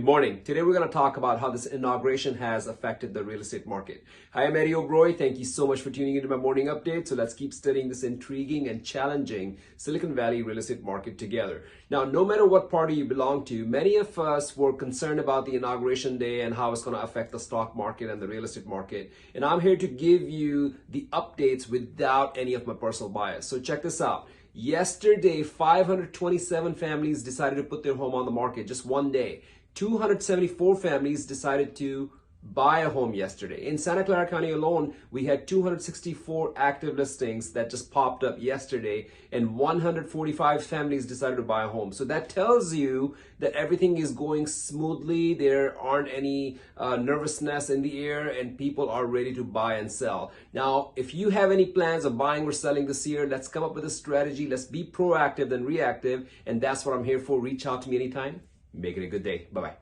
morning. Today we're going to talk about how this inauguration has affected the real estate market. Hi, I'm Oberoi. Thank you so much for tuning into my morning update. So let's keep studying this intriguing and challenging Silicon Valley real estate market together. Now, no matter what party you belong to, many of us were concerned about the inauguration day and how it's going to affect the stock market and the real estate market. And I'm here to give you the updates without any of my personal bias. So check this out. Yesterday, 527 families decided to put their home on the market, just one day. 274 families decided to buy a home yesterday. In Santa Clara County alone, we had 264 active listings that just popped up yesterday, and 145 families decided to buy a home. So that tells you that everything is going smoothly. There aren't any nervousness in the air, and people are ready to buy and sell. Now, if you have any plans of buying or selling this year, let's come up with a strategy. Let's be proactive than reactive, and that's what I'm here for. Reach out to me anytime. Make it a good day. Bye-bye.